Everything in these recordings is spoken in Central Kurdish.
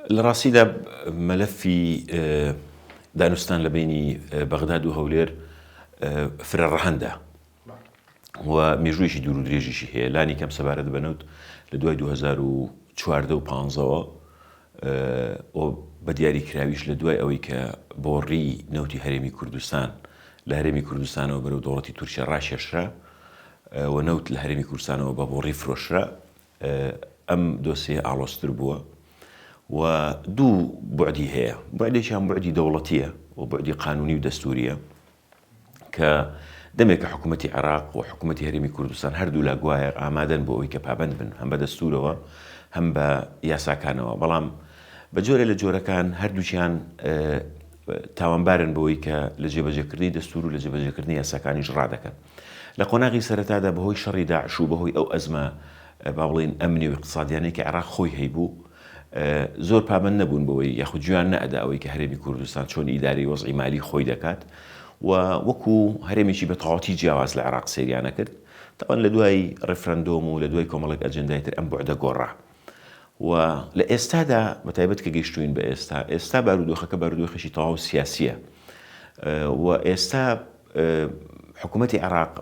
لە ڕاستیدا مەلەفی دانوستان لە بینی بەغداد و هەولێر فرە ڕەهەندە و مێژوویەکی دوور و درێژیشی هەیە. لانی کەم سەبارەت بەنەوت لە دوای 2014 و 15ەوە بە دیاریکراویش لە دوای ئەوەی کە بۆڕی نەوتی هەرێمی کوردستان لە هەرێمی کوردستانەوە بەرەو دەوڵەتی تورکیا ڕاشێشرا و نەوت لە هەرێمی کوردستانەوە بە بۆڕی فرۆشرا، ئەم دۆسیە ئاڵۆزتر بووە و دوو بعدی هەیە. بعدێکیان بعدی دەوڵەتیە و بعدی قانونی و دەستوریە کە دەمێک کە حکوومەتی عێراق و حکوومەتی هەرێمی کوردستان هەردوو لا گوایە ئامادەن بۆ ئەوەی کە پابەند بن هەم بە دەستورەوە هەم بە یاساکانەوە، بەڵام بە جۆرە لە جۆرەکان هەردووچیان تاوانبارن بەوەی کە لە جێبەجێکردنی دەستور و لە جێبەجێکردنی یاساکانیش ڕادەکەن. لە قۆناغی سەرەتادا بەهۆی شەڕی داعش و بەهۆی ئەو ئەزمە با بڵێن ئەمنی و اقتصادیانەی کە عێراق خۆی هەیبوو، زۆر پابەند نەبوون بەوەی یاخود گوێیان نەئەدا ئەوەی کە هەرێمی کوردستان چۆن ئیداری وەزعی مالی خۆی دەکات و وەکو هەرێمێکی بە تەواوەتی جیاواز لە عێراق سەیریانە کرد. تاوان لە دوای ڕێفرەندۆم و لە دوای کۆمەڵێک ئەجەندای تر ئەم بوعدە گۆڕا و لە ئێستادا بەتایبەت کە گەیشتوین بە ئێستا بارودۆخەکە بارودۆخێکی تەواو سیاسیە و ئێستا حکوومەتی عێراق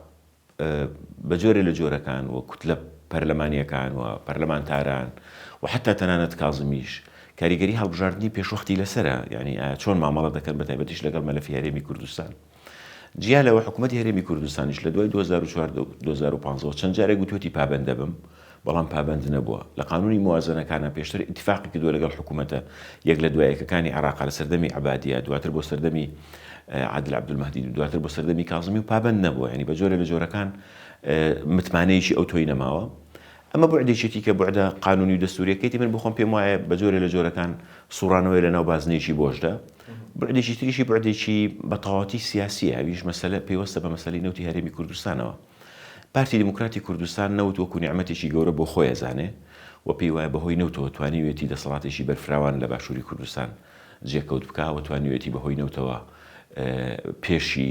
بە جۆرێ لە جۆرەکان و کوتلە پەرلەمانیەکان و پەرلەمانتاران و حتا تەنانەت کازمیش کاریگەری هەڵبژاردننی پێشوەختی لەسرە، یعنی چۆن مامەڵە دەکەن بەتایبەتیش لەگەڵ مەلەفی هەرێمی کوردستان. جیا لەوە حکوومەتی هەرێمی کوردستانیش لە دوای 2014 چەند جارێک گوتوەتی پابەندە بم، بەڵام پابەند نەبووە. لە قانونی موازنەکانە پێشتر ئیتیفاقی کردووە لەگەڵ حکوومەتە یەک لە دوایەکەکانی عێراق لە سەردەمی عەبادیە، دواتر بۆ سەردەمی عادل عەبدولمەهدی، دواتر بۆ سەردەمی کازمی و پابەند نەبووە، یعنی بە جۆرە لە جۆرەکان متمانەیەکی ئەو تۆی نەماوە. ئەمە بعدێکێتی کە بعدە قانونی و دەستوریەکەیتی من بخۆم پێم وایە بە جۆرە لە جۆرەکان سوڕانەوەی لە ناو بازنێکی بۆشدا. بعدێکی تریشی بعدێکی بە تەواوەتی سیاسیە، ئەویش مەسەلە پێوەستە بە مەسەلەی نەوتی هەرێمی کوردستانەوە. پارتی دموکراتی کوردستان نەوت وەکو نیعمەتێکی گەورە بۆ خۆی ئەزانێ و پێی وایە بەهۆی نەوتەوە توانیوێتی دەسەڵاتێکی بەرفراوان لە باشووری کوردستان جێکەوت بکە و توانیوێتی بەهۆی نەوتەوە پێشی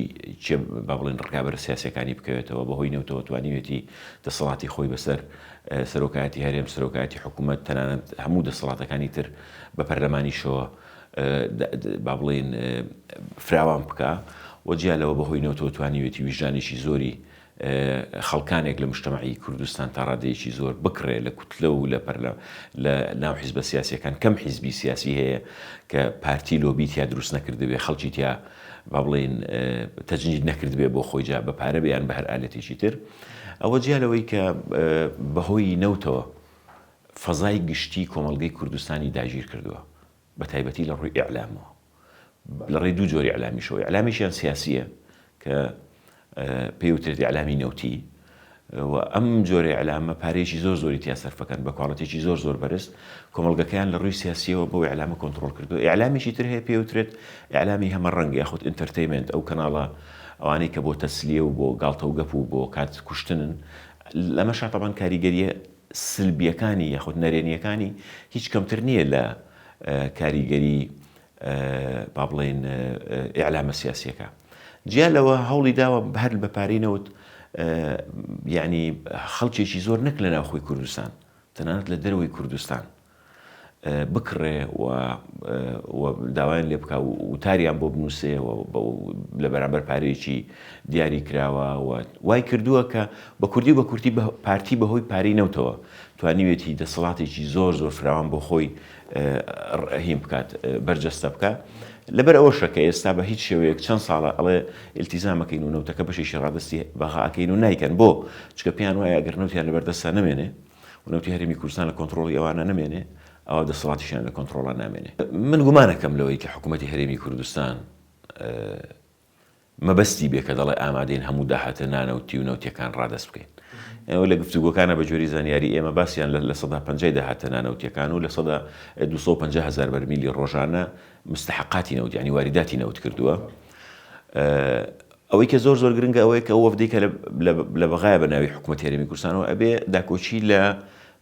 با بڵێن ڕکابەرە سیاسەکانی بکەوێتەوە، بەهۆی نەوتەوە توانیوێتی دەسەڵاتی خۆی بەسەر سەرۆکایەتی هەرێم، سەرۆکایەتی حکوومەت، تەنانەت هەموو دەسەڵاتەکانی تر بە پەرلەمانیشەوە با بڵێن فراوان بکە و جیا لەوە بەهۆی نەوتەوە توانیوێتی ویژدانێکی زۆری خەڵکانێک لە مجتەمەعی کوردستان تا ڕادەیەکی زۆر بکڕێ لە کوتلە و لە ناو حیزبە سیاسیەکان. کەم حیزبی سیاسی هەیە کە پارتی لۆبی تیا دروست نەکردبێ، خەڵکی تیا با بڵێن تەجنید نەکردبێ بۆ خۆی جا بە پارە بێ یان بە هەر ئالەتێکی تر. ئەوە جیا لەوەی کە بەهۆی نەوتەوە فەزای گشتی کۆمەڵگەی کوردستانی داگیر کردووە، بە تایبەتی لە ڕووی ئیعلامەوە، لە ڕێی دوو جۆری ئیعلامیشەوە. ئیعلامیشیان سیاسیە کە پێوترێت ئیعلامی نەوتی و ئەم جۆرە ئیعلامە پارێکی زۆر زۆری تیا سەرفەکەن بە کواڵەتێکی زۆر زۆر بەرز. کۆمەڵگەکەیان لە ڕووی سیاسیەوە بۆ ئیعلامە کۆنتڕۆڵ کردو. ئیعلامیشی تر هەیە پێوترێت ئیعلامی هەمە ڕەنگ یاخود ئینتەرتەینمنت، ئەو کەناڵە ئەوانەی کە بۆ تەسلیە و بۆ گاڵتە و گەپ و بۆ کات کوشتنن. لەمەشا تەبەن کاریگەریە سلبیەکانی یاخود نەرێنیەکانی هیچ کەمتر نییە لە کاریگەری با بڵێن ئیعلامە سیاسیەکە. جیا لەوە هەوڵی داوە هەر بە پارینەوت یعنی خەڵکێکی زۆر نەک لە ناوخۆی کوردستان، تەنانەت لە دەرەوەی کوردستان بکڕێ و داوایان لێ بکە و وتاریان بۆ بنووسێ لە بەرامبەر پارەیەکی دیاری کراوە و وای کردووە کە بە کوردی و بە کورتی پارتی بەهۆی پارەی نەوتەوە توانیوێتی دەسەڵاتێکی زۆر زۆر فراوان بۆ خۆی هیم بکات، بەرجەستە بکە. لەبەر ئەوەشە کە ئێستا بە هیچ شێوەیەک چەند ساڵە ئەڵێ ئیلتیزامەکەین و نەوتەکە بەشێکی ڕادستی بەغاکەین و نایکەن بۆ چکە پێیان وایە ئەگەر نەوتیان لەبەردەستە نەمێنێ و نەوتی هەرێمی کوردستان لە کۆنتڕۆڵی ئەوانە نەمێنێ، ئەوە دەسەڵاتیشیان لە کۆنتڕۆڵە نامێنێ. من گومانەکەم لەوەی کە حکوومەتی هەرێمی کوردستان مەبەستی بێ کە دەڵێ ئامادەین هەموو داهاتە نانەوتی و نەوتیەکان ڕادەست بکەین. ئەوە لە گفتوگۆکانە بە جۆری زانیاری ئێمە باسییان لە 150 داهاتە نانەوتیەکان و لە 250,000 بەرمیلی ڕۆژانە مستحقاتی نەوت، یعنی واریداتی نەوت کردووە. ئەوەی کە زۆر زۆر گرنگە ئەوەیە کە ئەو وەفدەی کە لە بەغایە بە ناوی حکوومەتی هەرێمی کوردستانەوە ئەبێ داکۆچی لە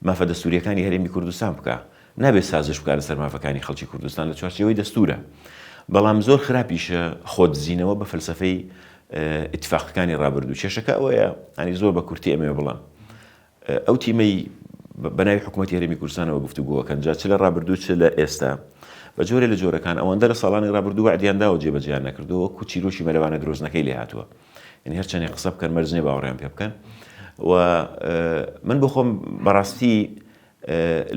مافە دەستوریەکانی هەرێمی کوردستان بکە، نابێت سازش بکات لەسەر مافەکانی خەڵکی کوردستان لە چوارچێوەی دەستورە. بەڵام زۆر خراپیشە خۆدزینەوە بە فەلسەفەی ئیتفاقەکانی ڕابردوو. کێشەکە ئەوەیە، ینی زۆر بە کورتی ئەمێ بڵام ئەو تیمەی بەناوی حکوومەتی هەرێمی کوردستانەوە گفتوگۆکەن جا چ لە ڕابردوو چ لە ئێستا بە جۆرە لە جۆرەکان ئەوەندە لە ساڵانی ڕابردوو وعدیانداوە جێبەجیان نەکردەوە وەکو چیرۆکی مەلەوانە درۆزنەکەی لێ هاتووە یعنی هەرچەندێک قسە بکەن مەرجێ باوەڕیان پێ بکەن و من بۆ خۆم بەڕاستی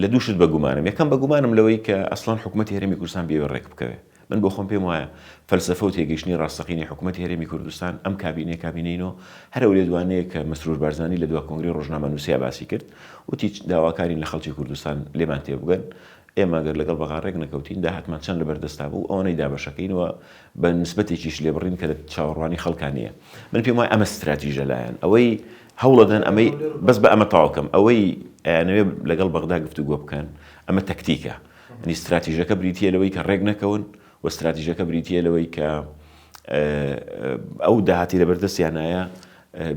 لە دووشت بەگومانم یەکەم بەگومانم لەوەی کە ئەسڵان حکوومەتی هەرێمی کوردستان بێوە ڕێک بکەوێ من بۆ خۆم پێم وایە فەلسەفە و تێگەیشتنی ڕاستەقینی حکوومەتی هەرێمی کوردستان ئەم کابینەینەوە هەرەو لێدوانەیە کە مەسرور بارزانانی لە دوا کۆنگری ڕۆژنامە نووسیا باسی کرد وتی داواکارین لە خەڵکی کوردستان لێمان تێبگەن ئێمە گەر لەگەڵ بەغا ڕێک نەکەوتین داهاتمان چەند لەبەردەستا بوو ئەوەی دابەشەکەینەوە بە نسبەتێکیش لێبڕین کە لە چاوەڕوانی خەڵکانیە من پێم وایە ئەمە استراتیژە لایەن ئەوەی هەوڵەدەن ئەمەی بەس بە ئەمە تاواکەم ئەوەی ئەیانەوێ لەگەڵ بەغدا گفتوگۆ بکەن ئەمە تەکتیکە ئەنی استراتیژەکە بریتیە لەوەی کە ڕێک نەکەون و استراتیژەکە بریتیە لەوەی کە ئەو داهاتی لەبەردەستیانایە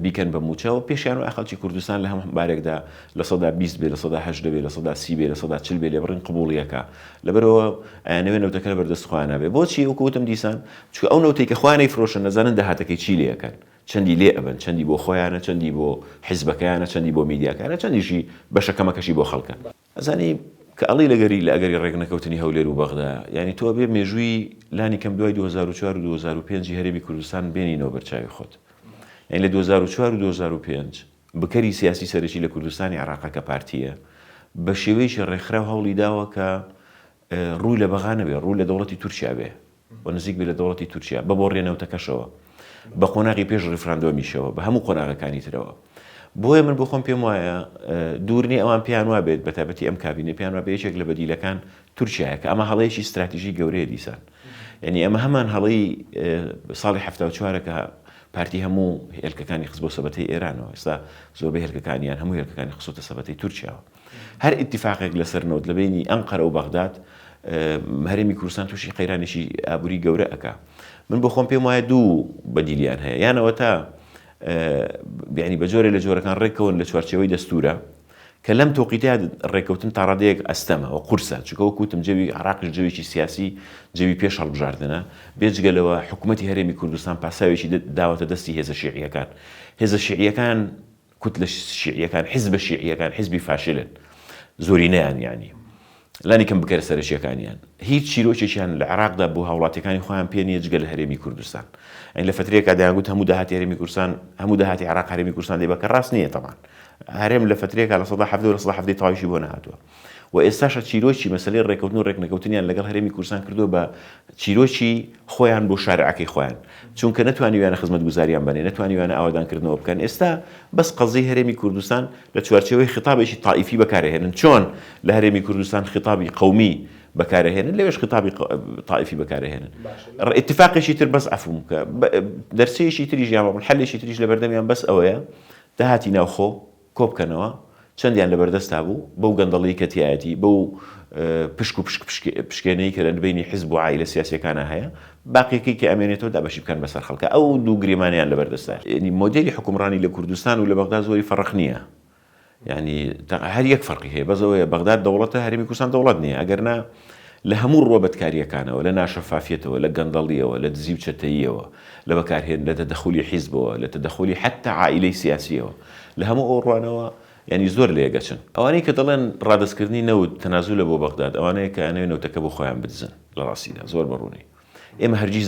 بیکەن بە موچەوە پێشیان و خەڵکی کوردستان لە هەم بارێکدا لە 20 بێ لە 1970 بێ لە 30 بێ لە 140 بێ لێ بڕین قبوڵیەکە لەبەرەوە ئەیانەوێ نەوتەکە لەبەردەست خۆیان نابێ بۆچی وەکوتم دیسان چونکە ئەو نەوتەی کە خۆیان ئەیفرۆشن نەزانن داهاتەکەی چی لێەکەن چەندی لێ ئەبن چەندی بۆ خۆیانە چەندی بۆ حیزبەکەیانە چەندی بۆ میدیاکانە چەندیشی بەشەکەمەکەشی بۆ خەڵکە ئەزانی کە ئەڵی لەگەری لە ئەگەری ڕێک نەکەوتنی هەولێر و بەغدا یعنی تۆ بێ مێژووی لانی کەم دوای 2004 و 2005 هەرێمی کوردستان بێنینەوە بەرچاوی خۆت یعنی لە 2004 و 2005 بکەری سیاسی سەرەکی لە کوردستانی عێراقەکە پارتیە بە شێوەیەکی ڕێکخراو هەوڵی داوە کە ڕووی لە بەغا نەبێ ڕووی لە دەوڵەتی تورکیا بێ و نزیک بێ لە دەوڵەتی تورکیا بەبۆڕێنەوتەکەشەوە بە قۆناغی پێش ڕیفراندۆمیشەوە بە هەموو قۆناغەکانی ترەوە بۆیە من بۆ خۆم پێم وایە دوورنی ئەوان پێیان وا بێت بە تایبەتی ئەم کابینە پێیان وا بێ یەکێک لە بەدیلەکان تورکیایە کە ئەمە هەڵەیەکی استراتیژی گەورەیە دیسان یعنی ئەمە هەمان هەڵەی ساڵی 74کە پارتی هەموو هێلکەکانی خست بۆ سەبەتەی ئێرانەوە ئێستا زۆربەی هێلکەکانیان هەموو هێلکەکانی خستۆتە سەبەتەی تورکیاوە هەر ئیتیفاقێک لەسەر نەوت لە بینی ئەنقەرە و بەغداد هەرێمی کوردستان تووشی قەیرانێکی ئابووری گەورە ئەکا من بۆ خۆم پێم وایە دوو بەدیلیان هەیە یانەوە تا یعنی بە جۆرە لە جۆرەکان ڕێکەوەن لە چوارچێوەی دەستورە کە لەم تۆقیتیا ڕێکەوتن تا ڕادەیەک ئەستەمە و قورسە چونکە وەکوتم جەوی عێراقیش جەوێکی سیاسی جەوی پێش هەڵبژاردنە بێجگەلەوە حکوومەتی هەرێمی کوردستان پاساوێکی داوەتە دەستی هێزە شیعیەکان هێزە شیعیەکان کوت لە شیعیەکان حیزبە شیعیەکان حیزبی فاشلن زۆرینەیان یعنی لانی کەم بکەرە سەرشیەکانیان هیچ چیرۆکێکیان لە عێراقدا بۆ هاوڵاتیەکانی خۆیان پێ نییە جگە لە هەرێمی کوردستان ئەین لە فترەیەکدا دەیانگوت هەموو داهاتی هەرێمی کوردستان هەموو داهاتی عێراق هەرێمی کوردستان دەبە کە ڕاست نییە تەمان هەرێم لە فترەیەکە لە 1970 و 1970 تاویشی بۆ نەهاتووە و ئێستاشە چیرۆکی مەسەلەی ڕێکەوتن و ڕێکنەکەوتنیان لەگەڵ هەرێمی کوردستان کردو بە چیرۆکی خۆیان بۆ شارعەکەی خۆیان چونکە نەتوانیویانە خزمەتگوزاریان بنێ نەتوانیویانە ئاوادانکردنەوە بکەن ئێستا بەس قەزەی هەرێمی کوردستان لە چوارچێوەی خیتابێکی تائیفی بەکارهێنن چۆن لە هەرێمی کوردستان خیتابی قەومی بەکارهێنن لەوێش خیتابی تائیفی بەکارهێنن اتفاقێکی تر بەس عەفوم کە دەرسەیەکی تریش یان حەلێکی تریش لە بەردەمیان بەس ئەوەیە داهاتی ناوخۆ کۆبکەنەوە چەندیان لەبەردەستا بوو بەو گەندەڵی کە تایەتی بەو پشک و پشکێنەی کە لە بینی حیزب و عایلە سیاسیەکانە هەیە باقیەکەی کە ئەمێنێتەوە دابەشی بکەن بەسەر خەڵکە ئەو دوو گرێمانیان لەبەردەستا ینی مۆدێلی حکومڕانی لە کوردستان و لە بەغدا زۆری فەرق نییە یعنی هەر یەک فەرقی هەیە بەزەوەیە بەغداد دەوڵەتە هەرێمی کوردستان دەوڵەت نییە ئەگەرنا لە هەموو ڕۆبەتکاریەکانەوە لە ناشەفافیەتەوە لە گەندەڵیەوە لە دزی و چەتەییەوە لە بەکارهێن لە تەدەخولی حیزبەوە لە تەدەخولی حتى عائلەی سیاسیەوە لە هەموو ئەو ڕوانەوە ینی زۆر لێگەچن ئەوانەی کە دەڵێن ڕادستکردنی نەوت تەنازولە بۆ بەغداد ئەوانەیە کە ئەنەوێ نەوتەکە بۆ خۆیان بدزن لە ڕاستیدا زۆر بەڕوونی ئێمە هەرگیز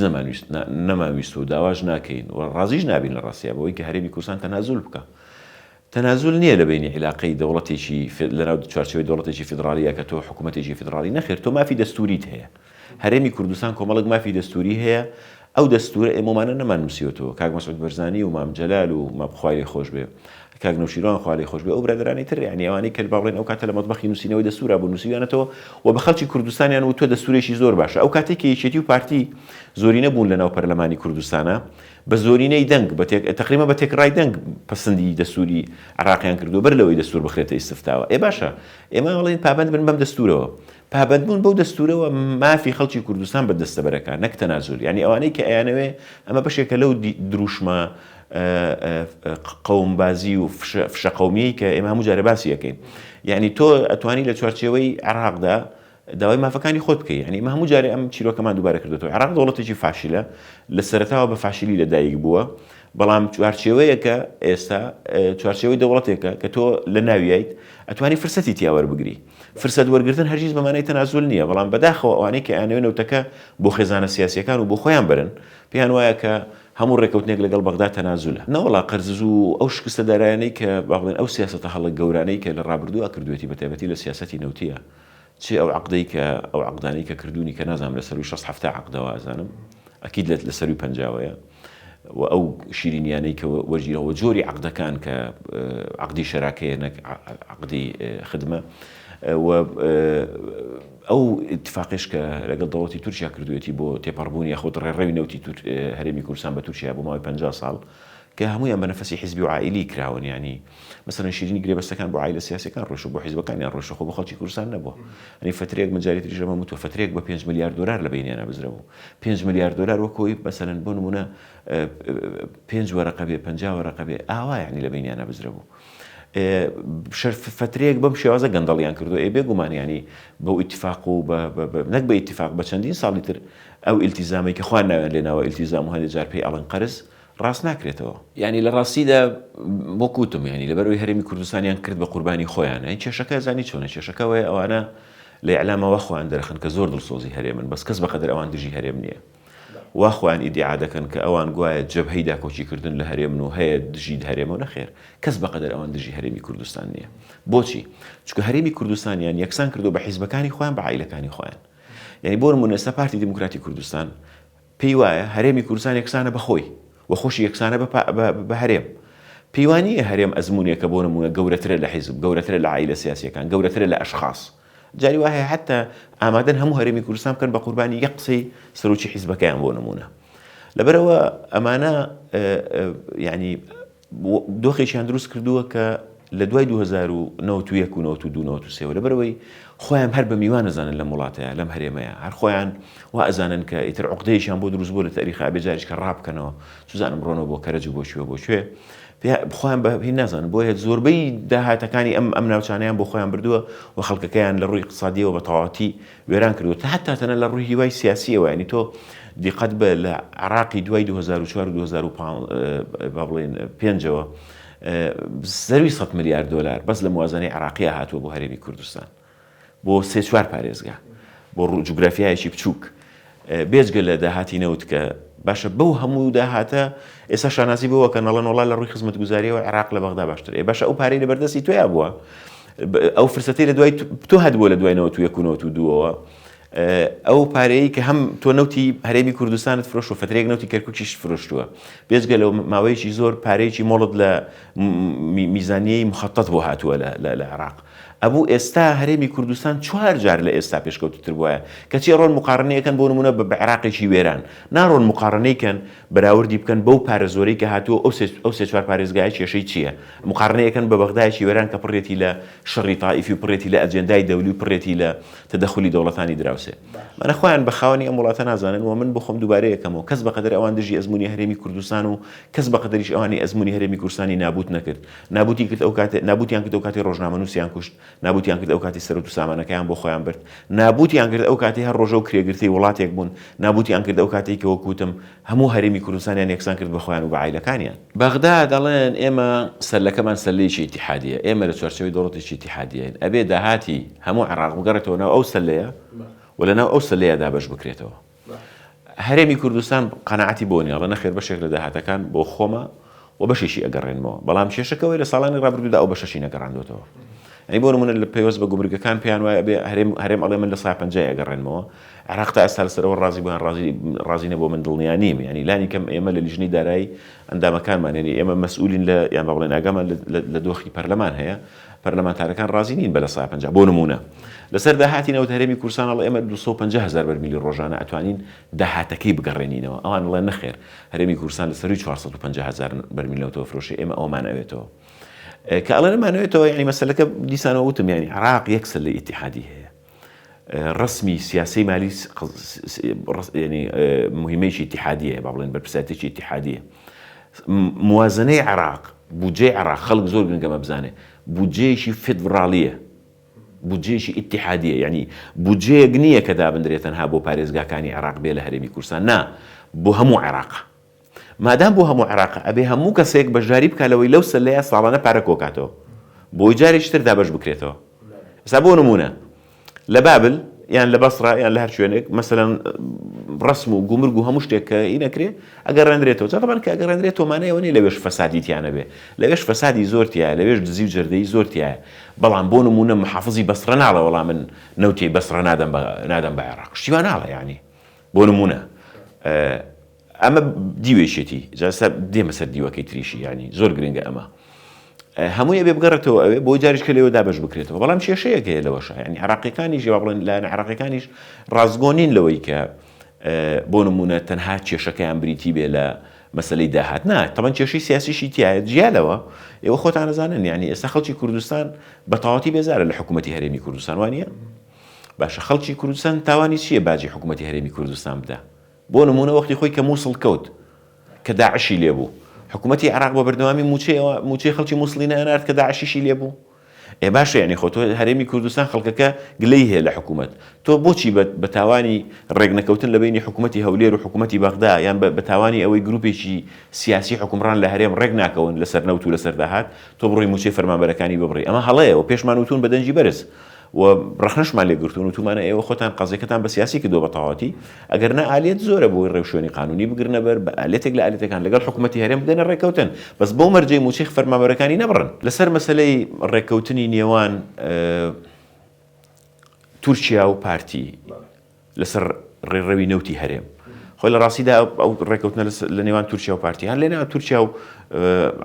نەمانویست و داواژ ناکەین و ڕازیش نابین لە ڕاستیە بەوەی کە هەرێمی کوردستان تەنازول بکە تەنازول نییە لە بینی عیلاقەی دەوڵەتێکی لەناو چوارچێوەی دەوڵەتێکی فیدراالیە کە تۆ حکوومەتێکی فیدراالی نەخێر تۆ مافی دەستوریت هەیە هەرێمی کوردستان کۆمەڵک مافی دەستوری هەیە ئەو دەستورە ئێمەمانە نەمانووسیەوە کاک مەسعود بەرزانی و مام جەلال و مام خوای خۆش بێ کاک نەوشیروان خوای خۆش بێ ئەو برادرانی تر یعنی ئەوانەی کە باڵێن ئەو کاتە لە مەطبەخی نووسینەوەی دەستورا بوو نووسیویانەتەوە و بە خەڵکی کوردستانیان و تۆ دەستورێکی زۆر باشە ئەو کاتێک کە یەکێتی و پارتی زۆرینە بوون لە ناو پەرلەمانی کوردستانە بە زۆرینەی دەنگ تقریبا بە تێکڕای دەنگ پەسەندی دەستوری عێراقیان کردو بەر لەوەی دەستور بخرێتە ئیستفتاوە باشە ئێمە بڵێن پابند بن بەم دەستورەوە پابندبوون بەو دەستورەوە مافی خەڵکی کوردستان بە دەستەبەرەکان نەک تەنازول یعنی ئەوانەی کە ئەیانەوێ ئەمە بەشێکە لەو دروشمە قەومبازی و فشە قەومیەی کە ئێمە هەموو جارە باسی یەکەین یعنی تۆ ئەتوانی لە چوارچێوەی عێراقدا داوای مافەکانی خۆت بکەی. یعنی مە هەموو جارێ ئەم چیرۆکەمان دووبارە کردوێتەوە. عێراق دەوڵەتێکی فاشیلە، لە سەرەتاوە بە فاشیلی لەدایک بووە، بەڵام چوارچێوەیەکە ئێستا چوارچێوەی دەوڵەتێکە کە تۆ لە ناویایت ئەتوانی فرسەتی تیا وەربگری. فرسەت وەرگرتن هەرگیز بەمانەی تەنازول نییە، بەڵام بەداخەوە ئەوانەی کە ئەیانەوێت نەوتەکە بۆ خێزانە سیاسیەکان و بۆ خۆیان برن، پێیان وایە کە هەموو ڕێکەوتنێک لەگەڵ بەغدا تەنازولە. نەوەڵا قەرز و ئەو شکستە دارایانەی کە باڵێن ئەو سیاسەتە هەڵە گەورانەی کە لە ڕابردووە کردوێتی بەتایبەتی لە سیاسەتی نەوتیە، چی ئەو عەقدەی کە ئەو عەقدانەی کە کردوونی کە نازانم لە سەروی 60-70 عەقدەوە ئازانم، ئەکید لە سەروی 50وەیە، و ئەو شیرینیانەی کە وەرگیرەوە جۆری عەقدەکان کە عەقدی شەراکەیە نەک عەقدی خدمە، و ئەو اتفاقیش کە لەگەڵ دەوڵەتی تورکیا کردوێتی بۆ تێپەڕبوونی یاخود ڕێڕەوی نەوتی هەرێمی کوردستان بە تورکیا بۆ ماوەی 50 ساڵ کە هەمویان بە نەفەسی حیزبی و عائیلی کراون. ینی مەسەلەن شیرینی گرێبەستەکان بۆ عائیلە سیاسیەکان ڕۆیشت، بۆ حیزبەکانیان ڕۆیشت، خۆ بۆ خەڵکی کوردستان نەبووە. ئەنی فترێک من جاری تریش دەمەم وتووە فترێک بە 5 ملیار دلار لە بینیانە بزرەوە. 5 ملیار دلار وەکۆی مەسەلەن بۆ نمونە 5 وەرەقە بێ 50 وەرەقە بێ ئاوا یعنی لە بینیانە بزرەوە. فترێک بەم شێوازە گەندەڵیان کردو بێگومانیانی بەو ئیتیفاق و نەک بە ئیتیفاق بە چەندین ساڵی تر ئەو ئیلتیزامی کە خوان ناوێن لێناوە ئیلتیزام و هەندێک جار پێی ئەڵەن قەرز ڕاست ناکرێتەوە. یعنی لە ڕاستیدا بۆ کوتم ینی لەبەرەوەی هەرێمی کوردستانیان کرد بە قوربانی خۆیان. ئەین کێشەکە زانی چۆنە کێشەکەوەیە ئەوانە لە ئیعلامەوە خۆیان دەرەخن کە زۆر دڵسۆزی هەرێمن، بەس کەس بەقەدر ئەوان دژی هەرێم نییە. وا خۆیان ئیدعا دەکەن کە ئەوان گوایە جەبهەی داکۆچیکردن لە هەرێمن و هەیە دژی هەرێمەوە نەخێر، کەس بەقەدر ئەوان دژی هەرێمی کوردستان نییە. بۆچی؟ چونکە هەرێمی کوردستانیان یەکسان کردو بە حیزبەکانی خۆیان بە عائیلەکانی خۆیان. یعنی بۆ نمونە ئێستا پارتی دیموکراتی کوردستان پێی وایە هەرێمی کوردستان یەکسانە بەخۆی و خۆشی یەکسانە بە هەرێم. پەیوانیە هەرێم ئەزمونێکە بۆ نمونە گەورەترە لە حیزب، گەورەترە لە عائیلە سیاسیەکان، گەورەترە لە ئەشخاص. جاری وایە حتا ئامادەن هەموو هەرێمی کوردستان بکەن بە قوربانی یەک قسەی سەرۆکی حیزبەکەیان بۆ نمونە. لەبەرەوە ئەمانە ینی دۆخێکیان دروست کردووە کە لە دوای 2091 و 92 لەبەرەوەی خۆیان هەر بە میوان ئەزانن لەم وڵاتەیە لەم هەرێمەیە، هەر خۆیان وا ئەزانن کە ئیتر عوقدەیەکیان بۆ دروست بوو لە تاریخا بێجاریش کە ڕابکەنەوە سوزانم ڕۆنەوە بۆ کەرەج و بۆ شوێ بۆ شوێ بخۆیان بە هی نازانن بۆیە زۆربەی داهاتەکانی ئەم ناوچانیان بۆ خۆیان بردووە و خەڵکەکەیان لە ڕووی اقتصادیەوە بە تەواوەتی وێران کردووە تا هەتاتەنە لە ڕووی هیوای سیاسیەوە. ینی تۆ دیقەت بە لە عراقی دوای 2004 و 2005ەوە زەروی 100 ملیار دلار بەس لە موازنەی عراقیە هاتووە بۆ هەرێمی کوردستان بۆ 3-4 پارێزگا بۆ جوگرافیایەکی بچووک بێجگە لە داهاتی نەوت کە باشە بەو هەموو داهاتە ئێستا شانازی بەوە کە نەڵەن وڵات لە ڕووی خزمەتگوزاریەوە عێراق لە بەغدا باشترە. باشە ئەو پارەی لە بەردەستی تۆیە بووە، ئەو فرسەتەی لە دوای تۆ هەبووە لە دوای 1992ەوە، ئەو پارەیە کە هەم تۆ نەوتی هەرێمی کوردستانت فرۆشت و فترێک نەوتی کەرکووکیش فرۆشتووە بێجگە لەو ماوەیەکی زۆر پارەیەکی مۆڵت لە میزانیەی مخەتەت بۆ هاتووە لە عێراق. ئەبوو ئێستا هەرێمی کوردستان 4 جار لە ئێستا پێشکەوتتر بووە کەچی ڕۆن مقارنەیەکەن بۆ نمونە بە عێراقێکی وێران ناڕۆن مقارنەیەکەن بەراوردی بکەن بەو پارە زۆرەی کە هاتووە ئەو 3-4 پارێزگای کێشەی چییە، مقارنەیەکەن بە بەغدایەکی وێران کە پڕێتی لە شەڕی تائیفی و پڕێتی لە ئەجێندای دەولی و پڕێتی لە تەدەخولی دەوڵەتانی دراوسێ. منە خۆیان بە خاوەنی ئەم وڵاتە نازانن و من بخۆم دووبارەیەکەمەوە کەس بەقەدر ئەوان دژی ئەزمموی هەرێمی کوردستان و کەس بەقەدەریش ئەوانی ئەزمموی هەرێمی کوردستانی نابوت نەکرد، نابوتی کرد ئەو کاتێ نابوتیان کرد ئەو کاتی ڕۆژنامەنووسیان کوشت، نابوتیان کرد ئەو کاتی سەرۆت و سامانەکەیان بۆ خۆیان برد، نابوتیان کرد ئەو کاتی هەر ڕۆژە و کرێگرتەی وڵاتێک بوون، نابوتیان کرد ئەو کاتێک کە وەکوتم هەموو هەرێمی کوردستانیان یەکسان کرد بە خۆیان و بە عائیلەکانیان. بەغدا دەڵێن ئێمە سەرلەکەمان سەرلەیەکی ئیتیحادیە، ئێمە لە چوارچەوەی دەوڵەتێکی ئیتیحادیەین، ئەبێ داهاتی هەموو عێراق بگەڕێتەوە ناو ئەو سەرلەیە و لەناو ئەو سەرلەیەدا بەش بکرێتەوە. هەرێمی کوردستان قەناعەتی بۆ نییە، ڕەنە خێر بەشێک لە داهاتەکان بۆ خۆمە و بەشێکی ئەگەڕێنمەوە، بەڵام کێشەکەوەی لە ساڵانی ڕابردوودا ئەو بەشەشی نەگەڕاندوێتەوە. ئەی بۆ نمونە لە پێوەست بە گومرگەکان پێیان وایە بێ هەرێم ئەڵێ من لە سای 50 ئەگەڕێنمەوە، عێراق تا ئێستا لەسەرەوە ڕازی بوویان ڕازی نەبووە، من دڵنیا نیم. ینی لانی کەم ئێمە لە لیژنەی دارایی ئەندامەکانمان ینی ئێمە مەسئولین لە یان بە بڵێن ئاگامان لە دۆخی پەرلەمان هەیە، پەرلەمانتارەکان ڕازی نین بە لە سای 50 بۆ نمونە. لەسەر داهاتی نەوت هەرێمی کوردستان ئەڵێ ئێمە 250,000 بەرمیلی ڕۆژانە ئەتوانین داهاتەکەی بگەڕێنینەوە، ئەوان بڵێن نەخێر هەرێمی کوردستان لەسەروی 450,000 بەرمیل نەوتەوە فرۆشی، ئێمە ئەومان ئەوێتەوە کە ئەڵێ نەمانەوێتەوە. ینی مەسەلەکە دیسانەوە وتم ینی عێراق یەکسەر لە ئیتیحادی هەیە، ڕسمی سیاسی مالی ینی مهمەیەکی ئیتیحادیە با بڵێن بەرپرسایەتێکی ئیتیحادیە. موازنەی عێراق بودجەی عێراق خەڵک زۆر گرنگەمە بزانێ بودجەیەکی فێدراڵیە بودجێکی ئیتیحادیە، یعنی بودجەیەک نییە کە دابدرێت تەنها بۆ پارێزگاکانی عێراق بێ لە هەرێمی کوردستان، نا، بۆ هەموو عێراق. مادام بۆ هەموو عێراق ئەبێ هەموو کەسێک بەشداری بکالەوەی لەو سەلەیە ساڵانە پارە کۆکاتەوە بۆی جارێکی تر دابەش بکرێتەوە. ئێستا بۆ نمونە لە بابل یان لە بەسڕا یان لە هەر شوێنێک مەسەلەن ڕسم و گومرگ و هەموو شتێک کە ئینەکرێ ئەگەڕێنرێتەوە. جەڵبان کە ئەگەڕێنرێت تۆمانەیەوە نی لەوێش فەسادی تیانە بێ، لەوێش فەسادی زۆرتیایە، لەوێش دزی و جەردەی زۆرتیایە. بەڵام بۆ نمونە محافزی بەسڕە ناڵە وەڵام من نەوتی بەسڕە نادەم بە عێراق، شتیوان ناڵە. یعنی بۆ نمونە ئەمە دیوێشێتی جاسە دێمە سەر دیوەکەی تریشی، ینی زۆر گرنگە ئەمە هەمووی ئەبێ بگەڕێتەوە ئەوێ بۆ جاریشکە لێوە دابش بکرێتەوە. بەڵام کێشەیەکەیە لەوەشە، ینی عێراقیەکانیش یا بڵێن لایەن عێراقیەکانیش ڕازگۆنین لەوەی کە بۆ نمونە تەنها کێشەکەیان بریتی بێ لە مەسلەی داهات. نا، تەمەن کێشەی سیاسیشی تایە جیالەوە. ئێوە خۆتان نەزانن، یعنی ئێستا خەڵکی کوردستان بە تەواوەتی بێزارە لە حکوومەتی هەرێمی کوردستان، وانە؟ باشە خەڵکی کوردستان تاوانی چییە باجی حکوومەتی هەرێمی کوردستان بدا؟ بۆ نمونە وەختی خۆی کە مووسڵ کەوت کە داعشی لێبوو، حکوومەتی عێراق بە بەردەوامی موچەی خەڵکی مووسڵی نەهێنارد کە داعشیشی لێبوو. باشە، یعنی خۆ تۆ هەرێمی کوردستان خەڵکەکە گلەی هەیە لە حکوومەت، تۆ بۆچی بە تاوانی ڕێگنەکەوتن لە بینی حکوومەتی هەولێر و حکوومەتی بەغدا یان بە تاوانی ئەوەی گروپێکی سیاسی حکومڕان لە هەرێم ڕێک ناکەون لەسەر نەوت و لەسەر داهات، تۆ بڕۆی موچەی فەرمانبەرەکانی ببڕی؟ ئەمە هەڵەیە و پێشمان وتون بە دەنجی بەرز و ڕەخنەشمان لێگرتوون و تومانە ئێوە خۆتان قەزەکەتان بە سیاسی کردووە بە تەواوەتی، ئەگەر نە ئالێت زۆرە بۆی ڕێوشێنی قانونی بگرنە بەر بە ئالێتێک لە ئالێتەکان لەگەڵ حکوومەتی هەرێم بدەنە ڕێکەوتن، بەس بەو مەرجەی موچەی فەرمانبەرەکانی نەبڕن. لەسەر مەسەلەی ڕێکەوتنی نێوان تورکیا و پارتی لەسەر ڕێڕەوی نەوتی هەرێم، خۆی لە ڕاستیدا ئەو ڕێکەوتنە لە نێوان تورکیا و پارتی هەر لێنەوە تورکیا و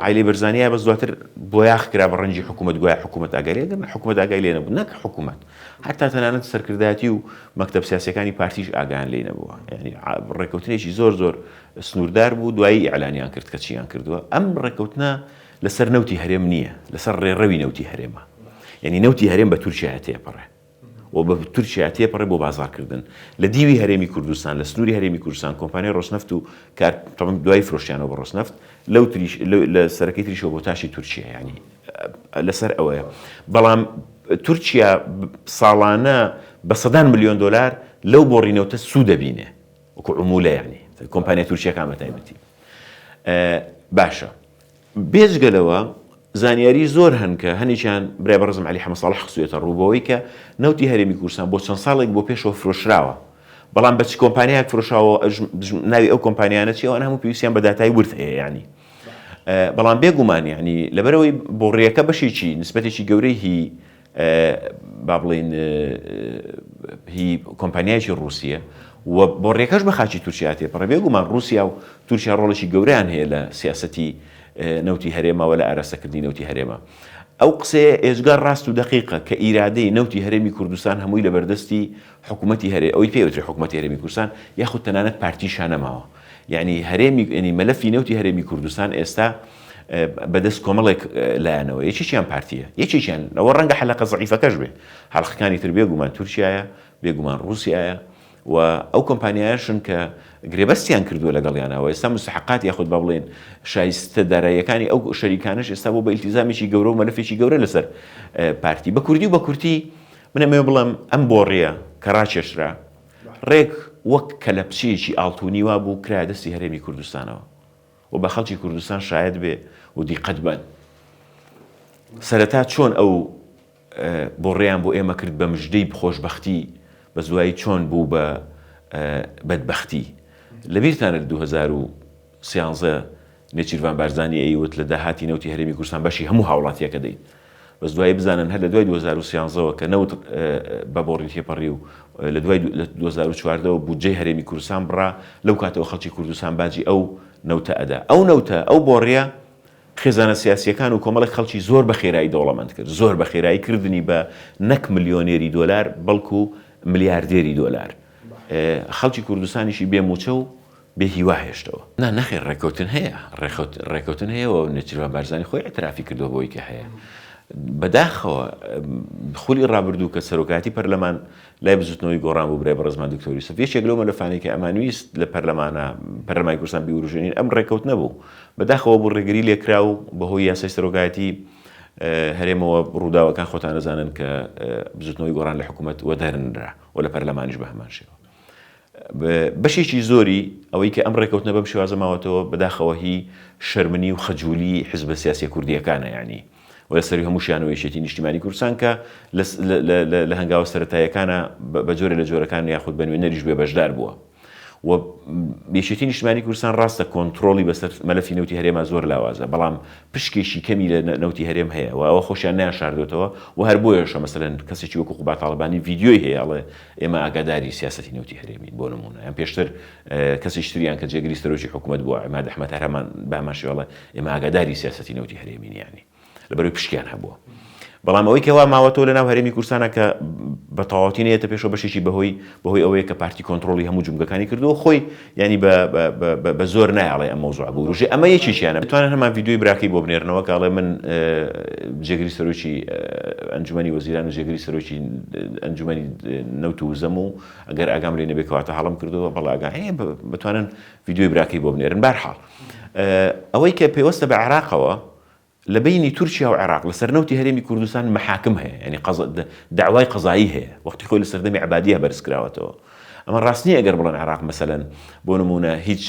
عایلەی بەرزانیە بەس دواتر بۆیاخ کرا بە ڕەنجی حکوومەت، گوایە حکوومەت ئاگەریەکە، حکوومەت ئاگای لێ نەبوو، نەک حکوومەت، حتا تەنانەت سەرکردایەتی و مەکتەب سیاسیەکانی پارتیش ئاگایان لێ نەبووە. یعنی ڕێکەوتنێکی زۆر سنووردار بوو، دوایی ئیعلانیان کرد کە چیان کردووە. ئەم ڕێکەوتنە لەسەر نەوتی هەرێم نییە، لەسەر ڕێڕەوی نەوتی هەرێمە. یعنی نەوتی هەرێم بە تورکیا تێپەڕێ و بە تورکیا تێپەڕێ بۆ بازارکردن لە دیوی هەرێمی کوردستان، لە سنووری هەرێمی کوردستان. کۆمپانیای ڕۆسنەفت و دوای فرۆشتیانەوە بە ڕۆسنەفت لە سەرەکەی تریشەوە بۆ تاشی تورکیا، ینی لەسەر ئەوەیە. بەڵام تورکیا ساڵانە بە سەدان ملیۆن دۆلار لەو بۆڕینەوتە سوود دەبینێ وەکو عمولە، یعنی کۆمپانیای تورکیەکان بە تایبەتی. باشە، بێجگەلەوە زانیاری زۆر هەن کە هەنێکیان برای بەڕێزم عەلی حەمەد ساڵح خسوویەتە ڕووبەوەی کە نەوتی هەرێمی کوردستان بۆ چەند ساڵێک بۆ پێشەوە فرۆشراوە، بەڵام بە چ کۆمپانیایەک فرۆشراوە، ناوی ئەو کۆمپانیانە چیە؟ ئەوان هەموو پێویستیان بە داتای ورد هەیە. یعنی بەڵام بێگومان، یعنی لەبەرەوەی بۆڕیەکە بەشێکی نسبەتێکی گەورەی هی با بڵێن هی کۆمپانیایکی ڕووسیە و بۆڕیەکەش بە خاچی تورکیا تێپەڕێ. بێگومان ڕووسیا و تورکیا ڕۆڵێکی گەورەیان هەیە لە سیاسەتی نەوتی هەرێمەوە لە ئاراستەکردنی نەوتی هەرێمە. ئەو قسەیە ئێجگار ڕاست و دەقیقە کە ئیرادەی نەوتی هەرێمی کوردستان هەمووی لە بەردەستی حکوومەتی هەرێ ئەوەی پێوتری حکوومەتی هەرێمی کوردستان یاخود تەنانەت پارتیشان نەماوە. یعنی هەرێمی مەلەفی نەوتی هەرێمی کوردستان ئێستا بەدەست کۆمەڵێک لایەنەوە، یەکێکیان پارتیە، یەکێکیان ئەوە ڕەنگە حەلەقە زەعیفەکەش بێ، حەڵقەکانی تر بێگومان تورکیایە، بێگومان ڕووسیایە و ئەو کۆمپانیایشن کە گرێبەستیان کردووە لەگەڵیانەوە. ئێستا مستحقات یاخود بە بڵێن شایستە داراییەکانی ئەو شەریکانش ئێستا بۆ بە ئیلتیزامێکی گەورە و مەلەفێکی گەورە لەسەر پارتی. بە کوردی و بە کورتی منەمێ بڵم ئەم بۆڕیە کە ڕاکێشرا ڕێک وەک کەلەپچەیەکی ئاڵتوونی وا بوو کرا دەستی هەرێمی کوردستانەوە و بە خەڵکی کوردستان شاید بێ و دیقەت بن. سەرەتا چۆن ئەو بۆڕیان بۆ ئێمە کرد بە مژدەی خۆشبەختی، بە زوایی چۆن بوو بە بەدبەختی. لەبیرتانە لە 2013 نێچیروان بارزانی ئەیوت لە داهاتی نەوتی هەرێمی کوردستان بەشی هەموو هاوڵاتیەکە دەین، بەس دوای بزانن هەر لە دوای 2013ەوە کە نەوت بە بۆڕی تێپەڕی و لە دوای 2014ەوە بودجەی هەرێمی کوردستان بڕا، لەو کاتەوە خەڵکی کوردستان باجی ئەو نەوتە ئەدا. ئەو نەوتە ئەو بۆڕیە خێزانە سیاسیەکان و کۆمەڵێک خەڵکی زۆر بە خێرایی دەوڵەمەند کرد، زۆر بە خێرایی کردنی بە نەک ملیۆنێری دۆلار بەڵکو ملیاردێری دۆلار. خەڵکی کوردستانیشی بێموچە و بێهیوا هێشتەوە. نەخێر ڕێکەوتن هەیە، ڕێکەوتن هەیەەوە نێچیروان بارزانی خۆی ئەترافی کردووە بۆی کە هەیە. بەداخەوە خولی ڕابردوو کە سەرۆکاتی پەرلەمان لای بزوتنەوەی گۆڕان بوو برای بەڕێزمان دکتۆر یوسف، یەکێک لەو مەلەفانەی کە ئەمانویست لە پەرلەمانی کوردستان بیوروژێنین ئەم ڕێکەوت نەبوو. بەداخەوە بۆ ڕێگری لێکرا و بەهۆی یاسای سەرۆکایەتی هەرێمەوە ڕووداوەکان خۆتان دەزانن کە بزوتنەوەی گۆڕان لە حکوومەت وەدەرنرا و لە پەرلەمانیش بە هەمان شێوە. بەشێکی زۆری ئەوەی کە ئەم ڕێکەوتنە بەم شێوازە ماوەتەوە بەداخەوە هی شەرمنی و خەجوولی حیزبە سیاسی کوردیەکانە، یعنی وە سەری هەمووشیان و یەکێتی نیشتیمانی کوردستان کە لە هەنگاوە سەرەتاییەکانە بە جۆرە لە جۆرەکان یاخود بە نوێنەریش بێ بەشدار بووە و یەکێتی نیشتیمانی کوردستان ڕاستە کۆنتترۆلی بەسەر مەلەفی نەوتی هەرێما زۆر لاوازە، بەڵام پشکێکی کەمی لە نەوتی هەرێم هەیە و ئەوە خۆشیان ناشاردوێتەوە و هەر بۆیەشە مەسەلەن کەسێکی وەکو قوبات تاڵبانی ڤیدیۆی هەیە ئەڵێ ئێمە ئاگاداری سیاسەتی نەوتی هەرێمین بۆ نمونە، یان پێشتر کەسێکی تریان کە جێگری سەرۆکی حکوومەت بووە عیماد ئەحمەد هەرەمان باماشێوەڵە ئێمە ئاگاداری سیاسەتی نەوتی هەرێمین، یعنی لەبەرەوەی پشکیان هەبووە. بەڵام ئەوەی کەوا ماوەتەوە لە ناو هەرێمی کوردستانە کە بە تەواوەتی نەیەتە پێشەوە بەشێکی بەهۆی ئەوەیە کە پارتی کۆنتترۆلی هەموو جومگەکانی کردووە خۆی ینی بە زۆر نایڵێ ئەم مەوزوع بوو ڕژێ ئەمە یەکیشیانە بتوانن هەمان ڤیدیۆی براکەی بۆ بنێرنەوە کاڵێ من جێگری سەرۆکی ئەنجومەنی وەزیران و جێگری سەرۆکی ئەنجومەنی نەوت و زەم و ئەگەر ئاگام لێ نەبێ کەواتە هەڵم کردووە بەڵێ ئاگام بتوانن ڤیدیۆی براکەی بۆ بنێرن. بەرحاڵ ئەوەی کە پێوەستە بە عێراقەوە لە بینی تورکیا و عێراق لەسەر نەوتی هەرێمی کوردستان محاکم هەیە، ینی داوای قەزایی هەیە وەختی خۆی لە سەردەمی عەبادیە بەرز کراوەتەوە. ئەمە ڕاست نییە ئەگەر بڵێن عێراق مەسەلەن بۆ نمونە هیچ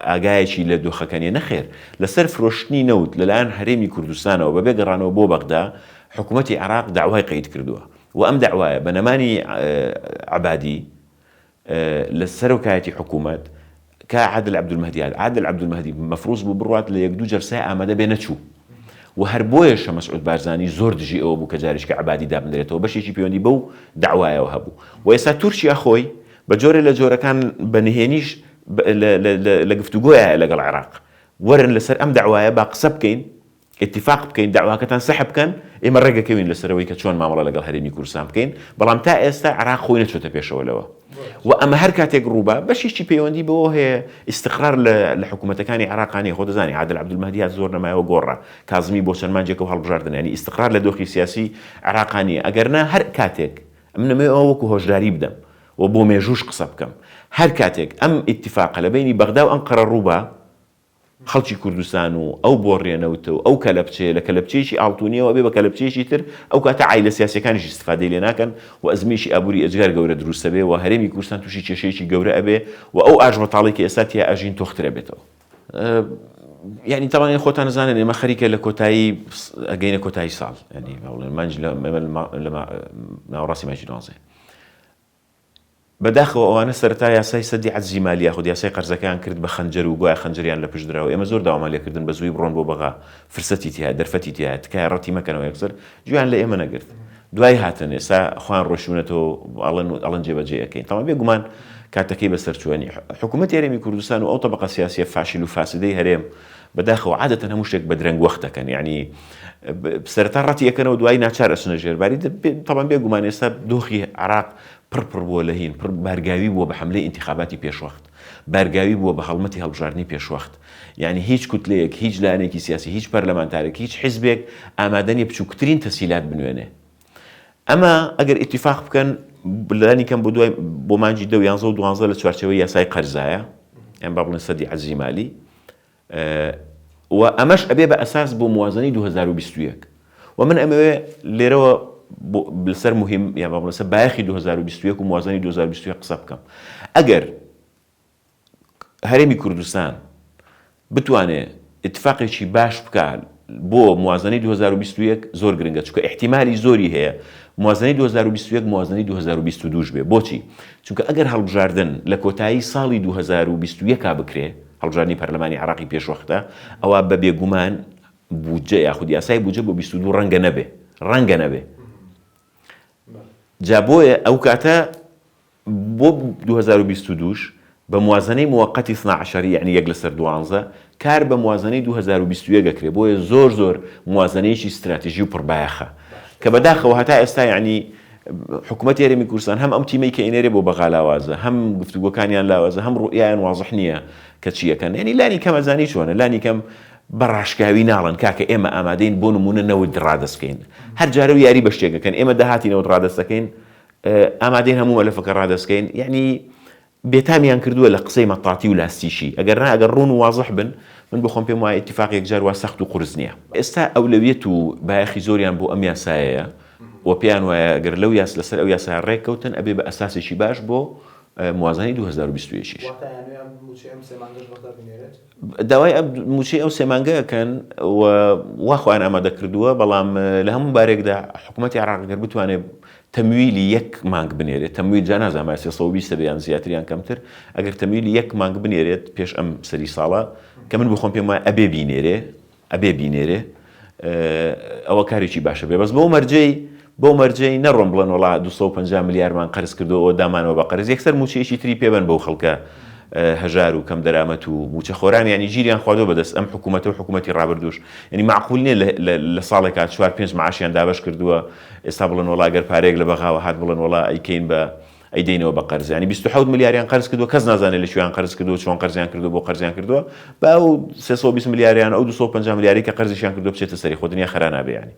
ئاگایەکی لە دۆخەکانیە نەخێر، لەسەر فرۆشتنی نەوت لەلایەن هەرێمی کوردستانەوە بەبێ گەڕانەوە بۆ بەغدا حکوومەتی عێراق داوای قەید کردووە و ئەم داوایە بە نەمانی عەبادی لە سەرۆکایەتی حکوومەت کە عادل عەبدولمەهدی مەفروض بوو بڕوات لە یەک دوو جەرسای ئامادە بێ نەچوو و هەر بۆیەشە مەسعود بارزانی زۆر دژی ئەوە بوو کە جاریش کە عەبادی دابدرێتەوە بەشێکی پەیوەندی بەو داوایەوە هەبوو و ئێستا تورکیا خۆی بە جۆرە لە جۆرەکان بەنهێنیش لە گفتوگۆیە لەگەڵ عێراق وەرن لەسەر ئەم داوایە با قسە بکەین اتفاق بکەین داواکەتان سەحب بکەن ئێمە ڕێگەکەوین لەسەرەوەی کە چۆن مامەڵە لەگەڵ هەرێمی کوردستان بکەین، بەڵام تا ئێستا عێراق خۆی نەچۆتە پێشەوە لەوە و ئەمە هەر کاتێک ڕووبە بەشێکی پەیوەندی بەوە هەیە ئیستقرار لە حکوومەتەکانی عێراقانی خۆ دەزانی عادل عەبدولمەهدی زۆر نەمایەوە گۆڕا کازمی بۆ چەند مانجێک و هەڵبژاردن، ینی ئیستقرار لە دۆخی سیاسی عێراقانی ئەگەرنا هەر کاتێک ئەم نەمەوێت وەکو هۆشداری بدەم و بۆ مێژوش قسە بکەم، هەر کاتێک ئەم ئیتیفاقە لە بینی بەغدا و ئەنقەرە ڕووبە خەڵکی کوردستان و ئەو بۆ ڕێنەوتە و ئەو کەلەپچێ لە کەلەپچێکی ئاڵتونیەوە بێ بە کەلەپچێکی تر ئەو کاتە عایلە سیاسیەکانیش استفادەی لێ ناکەن و ئەزمیشی ئابووری ئەجگار گەورە دروستە بێ و هەرێمی کوردستان تووشی کێشەیەکی گەورە ئەبێ و ئەو ئاژمەتاڵی کە ئێستا تیا ئاژین تۆخترە بێتەوە. یعنی تەمانین خۆتان نزانن ئێمە خەریکە لە کۆتایی ئەگەینە کۆتایی ساڵ، ینی مانج لە ناوەڕاستی مانجی 12 بەداخەوە ئەوانە سەرەتا یاسای سەدی عەجزی مالی یاخود یاسای قەرزەکەیان کرد بە خەنجەر و گوایە خەنجەریان لە پشت درراوە، ئێمە زۆر داوامان لێکردن بە زووی بڕۆن بۆ بەغا فرسەتی تیا دەرفەتی تیا تکایە ڕەتی مەکەنەوە یەکسەر گویان لە ئێمە نەگرت، دوای هاتن ئێستا خوان ڕۆشتونەتەوە ئەڵەن جێبەجێ ئەەکەین. تەواو بێگومان کاتەکەی بەسەر چووەنی حکوومەتی هەرێمی کوردستان و ئەو تەبەقە سیاسیە فاشل و فاسدەی هەرێم بەداخەوە عادەتەن هەموو شتێک بە درەنگ وەخت دەکەن، یعنی سەرەتا ڕەتی ئەەکەنەوە دوای ناچار ئەچنە ژێرباری. تەواو بێگومان ئێستا دۆخی عێراق پڕ بووە لە هین، بارگاوی بووە بە حملەی ئینتیخاباتی پێشوەخت، بارگاوی بووە بە هەڵمەتی هەڵبژاردننی پێشوەخت، یعنی هیچ کوتلەیەک هیچ لایەنێکی سیاسی هیچ پەرلەمانتارێک هیچ حیزبێک ئامادەنیە بچووکترین تەسهیلات بنوێنێ. ئەمە ئەگەر ئیتیفاق بکەن لانی کەم بۆ دوای بۆ مانجی 10 و 11 و 12 لە چوارچەوەی یاسای قەرزایە یان با بڵێن سەدی عەجزی مالی و ئەمەش ئەبێ بە ئەساس بۆ موازنەی 2021 و من ئەمەوێ لێرەوە لەسەر مهم یان با بڵێن لەسەر بایەخی 2021 و موازنەی 2021 قسە بکەم. ئەگەر هەرێمی کوردستان بتوانێت اتفاقێکی باش بکات بۆ موازنەی 2021 زۆر گرنگە، چونکە احتیمالی زۆری هەیە موازنەی 2021 موازنەی 2022 بێ. بۆچی؟ چونکە ئەگەر هەڵبژاردن لە کۆتایی ساڵی 2021 بکرێ، هەڵبژاردننی پەرلەمانی عێراقی پێشوەختە، ئەوە بە بێگومان بودجە یاخود یاسای بودجە بۆ 22 ڕەنگە نەبێ. جا بۆیە ئەو کاتە بۆ 2022 بە موازنەی موقتی 12 یعنی 1/12 کار بە موازنەی 2021 ئەکرێ، بۆیە زۆر موازنەیەکی استراتیژی و پڕبایەخە کە بەداخەوە هەتا ئێستا یعنی حکوومەتی هەرێمی کوردستان هەم ئەم تیمەی کە ئینێرێ بۆ بەغا لاوازە، هەم گفتوگۆکانیان لاوازە، هەم ڕوئیان واضح نییە کە چیەکەن، یعنی لانی کەم ئەزانی چۆنە، لانی کەم بەڕاشکاوی ناڵن کاکە ئێمە ئامادەین بۆ نمونە نەوت ڕادەستکەین، هەر جارە و یاری بە شتێکەکەن ئێمە داهاتی نەوت ڕادەستەکەین، ئامادەین هەموو مەلەفەکە ڕادەستکەین، یعنی بێتامیان کردووە لە قسەی مەتاتی و لاستیشی ئەگەر ڕوون و وازح بن من بخۆم پێم وایە ئیتیفاقێک جار وا سەخت و قورس نییە ئێستا ئەولەویەت و بایەخی زۆریان بۆ ئەم یاسایەیە و پێیان وایە ئەگەر لەو لەسەر ئەو یاسا ڕێککەوتن ئەبێ بە ئەساسێکی باش بۆ موازنەی 2021 داوای موچەی ئەو سێمانگەکەن واخۆیان ئامادە کردووە بەڵام لە هەموو بارێکدا حکوومەتی عێراق بتوانێت تەمویلی یەک مانگ بنێرێت تەمویل جا نازانم 320 بێیان زیاتریان کەمتر ئەگەر تەمویلی یەک مانگ بنێرێت پێش ئەم سەری ساڵە کە من بخۆم پێم وایە ئەبێ بینێرێ ئەوە کارێکی باشە بێ بەس بۆ مەرجەی نەڕۆم بڵێن وڵا 250 ملیارمان قەرز کردەوە دامانەوە بە قەرز یەکسەر موچەیەکی تری پێبەن بەو خەڵکە هەژار و کەم دەرامەت و موچە خۆران ینی گیریان خواردۆ بەدەست ئەم حکوومەتە و حکوومەتی ڕابردوش ینی معقول نییە لە ساڵێکات 4-5 معاشیان دابش کردووە ئێستا بڵێن وڵا گەر پارێک لە بەغاوە هات بڵێن وڵا ئەیکەین بە ئەیدەینەوە بە قەرز ینی 27 ملیاریان قەرز کردووە کەس نازانێت لەکوێیان قەرز کردووە چۆن قەرزیان کردووە بۆ قەرزیان کردووە با ئەو 320 ملیاریان ئەو 250 ملیاری کە قەرزیشیان کردووە بچێتە سەری خۆ دنیا خەرا نابێ ینی